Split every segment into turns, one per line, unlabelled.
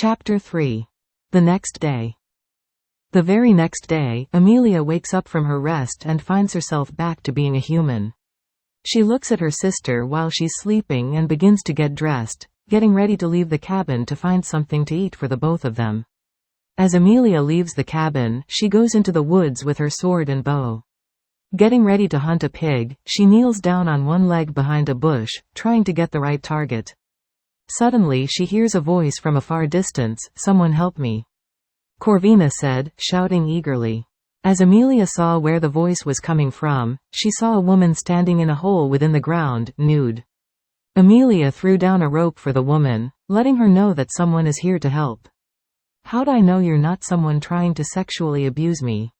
Chapter 3. The next day. The very next day, Amelia wakes up from her rest and finds herself back to being a human. She looks at her sister while she's sleeping and begins to get dressed, getting ready to leave the cabin to find something to eat for the both of them. As Amelia leaves the cabin, she goes into the woods with her sword and bow. Getting ready to hunt a pig, she kneels down on one leg behind a bush, trying to get the right target. Suddenly she hears a voice from a far distance, "Someone help me," Corvina said, shouting eagerly. As Amelia saw where the voice was coming from, she saw a woman standing in a hole within the ground, nude. Amelia threw down a rope for the woman, letting her know that someone is here to help. "How'd I know you're not someone trying to sexually abuse me?"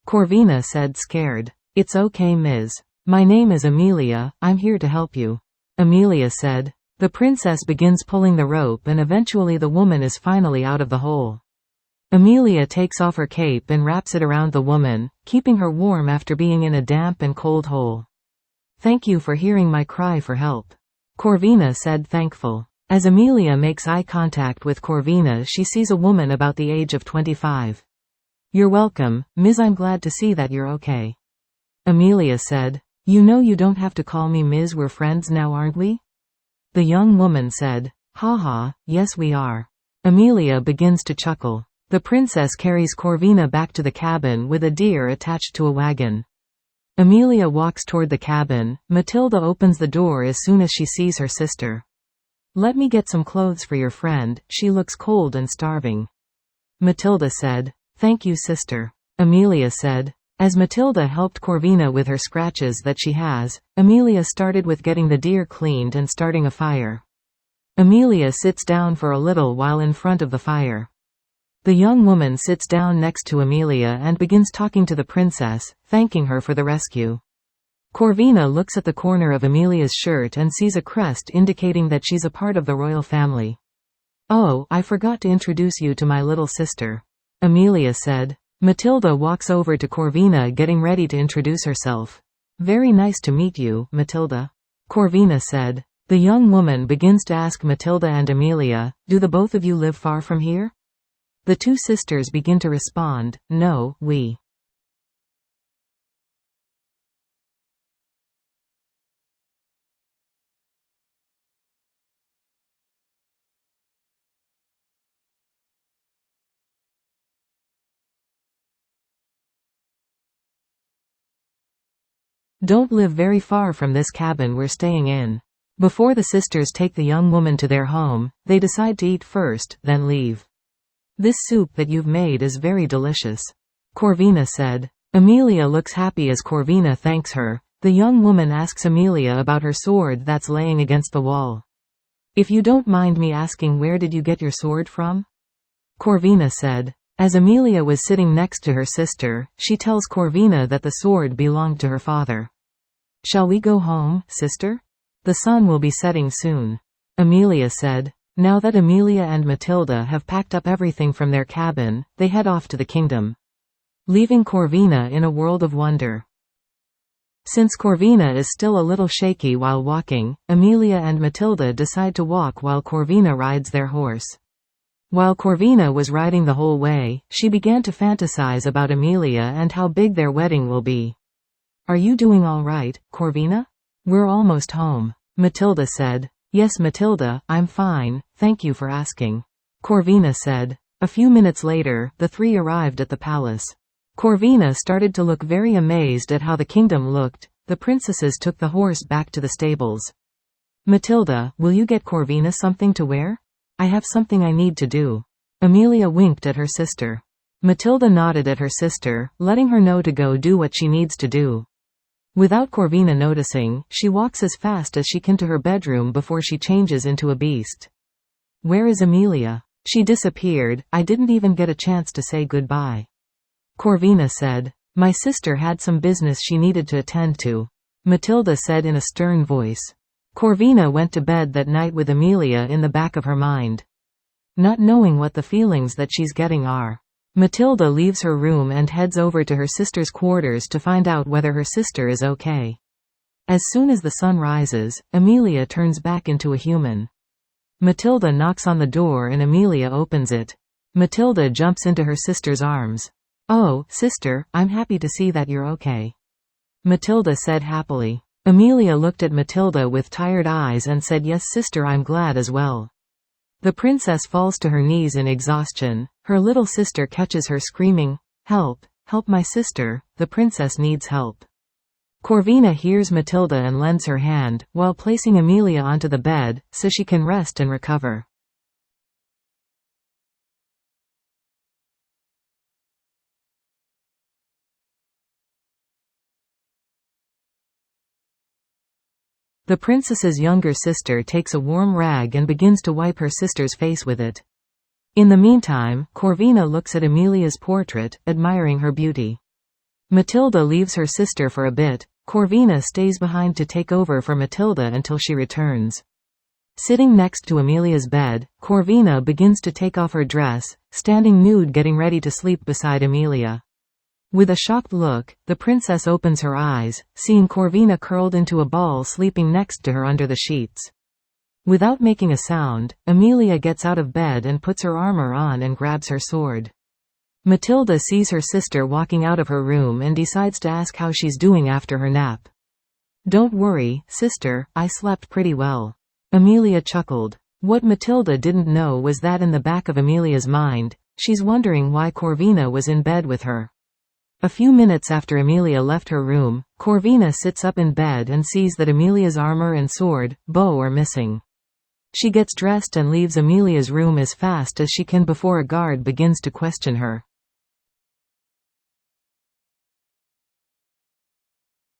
Corvina said, scared. "It's okay, Ms. My name is Amelia, I'm here to help you," Amelia said. The princess begins pulling the rope and eventually the woman is finally out of the hole. Amelia takes off her cape and wraps it around the woman, keeping her warm after being in a damp and cold hole. "Thank you for hearing my cry for help," Corvina said, thankful. As Amelia makes eye contact with Corvina, she sees a woman about the age of 25. "You're welcome, Ms. I'm glad to see that you're okay," Amelia said. "You know you don't have to call me Ms. We're friends now, aren't we?" The young woman said. "Haha, yes we are." Amelia begins to chuckle. The princess carries Corvina back to the cabin with a deer attached to a wagon. Amelia walks toward the cabin. Matilda opens the door as soon as she sees her sister. "Let me get some clothes for your friend, she looks cold and starving," Matilda said. "Thank you, sister," Amelia said. As Matilda helped Corvina with her scratches that she has, Amelia started with getting the deer cleaned and starting a fire. Amelia sits down for a little while in front of the fire. The young woman sits down next to Amelia and begins talking to the princess, thanking her for the rescue. Corvina looks at the corner of Amelia's shirt and sees a crest indicating that she's a part of the royal family. "Oh, I forgot to introduce you to my little sister," Amelia said. Matilda walks over to Corvina getting ready to introduce herself. "Very nice to meet you, Matilda," Corvina said. The young woman begins to ask Matilda and Amelia, "Do the both of you live far from here?" The two sisters begin to respond, "No, we don't live very far from this cabin we're staying in." Before the sisters take the young woman to their home, they decide to eat first, then leave. "This soup that you've made is very delicious," Corvina said. Amelia looks happy as Corvina thanks her. The young woman asks Amelia about her sword that's laying against the wall. "If you don't mind me asking, where did you get your sword from?" Corvina said. As Amelia was sitting next to her sister, she tells Corvina that the sword belonged to her father. "Shall we go home, sister? The sun will be setting soon," Amelia said. Now that Amelia and Matilda have packed up everything from their cabin, they head off to the kingdom, leaving Corvina in a world of wonder. Since Corvina is still a little shaky while walking, Amelia and Matilda decide to walk while Corvina rides their horse. While Corvina was riding the whole way, she began to fantasize about Amelia and how big their wedding will be. "Are you doing all right, Corvina? We're almost home," Matilda said. "Yes, Matilda, I'm fine, thank you for asking," Corvina said. A few minutes later, the three arrived at the palace. Corvina started to look very amazed at how the kingdom looked. The princesses took the horse back to the stables. "Matilda, will you get Corvina something to wear? I have something I need to do." Amelia winked at her sister. Matilda nodded at her sister, letting her know to go do what she needs to do. Without Corvina noticing, she walks as fast as she can to her bedroom before she changes into a beast. "Where is Amelia? She disappeared, I didn't even get a chance to say goodbye," Corvina said. "My sister had some business she needed to attend to," Matilda said in a stern voice. Corvina went to bed that night with Amelia in the back of her mind, not knowing what the feelings that she's getting are. Matilda leaves her room and heads over to her sister's quarters to find out whether her sister is okay. As soon as the sun rises, Amelia turns back into a human. Matilda knocks on the door and Amelia opens it. Matilda jumps into her sister's arms. "Oh, sister, I'm happy to see that you're okay," Matilda said happily. Amelia looked at Matilda with tired eyes and said, "Yes, sister, I'm glad as well." The princess falls to her knees in exhaustion. Her little sister catches her screaming, "Help! Help my sister, the princess needs help." Corvina hears Matilda and lends her hand, while placing Amelia onto the bed, so she can rest and recover. The princess's younger sister takes a warm rag and begins to wipe her sister's face with it. In the meantime, Corvina looks at Amelia's portrait, admiring her beauty. Matilda leaves her sister for a bit. Corvina stays behind to take over for Matilda until she returns. Sitting next to Amelia's bed, Corvina begins to take off her dress, standing nude getting ready to sleep beside Amelia. With a shocked look, the princess opens her eyes, seeing Corvina curled into a ball sleeping next to her under the sheets. Without making a sound, Amelia gets out of bed and puts her armor on and grabs her sword. Matilda sees her sister walking out of her room and decides to ask how she's doing after her nap. "Don't worry, sister, I slept pretty well," Amelia chuckled. What Matilda didn't know was that in the back of Amelia's mind, she's wondering why Corvina was in bed with her. A few minutes after Amelia left her room, Corvina sits up in bed and sees that Amelia's armor and sword, bow are missing. She gets dressed and leaves Amelia's room as fast as she can before a guard begins to question her.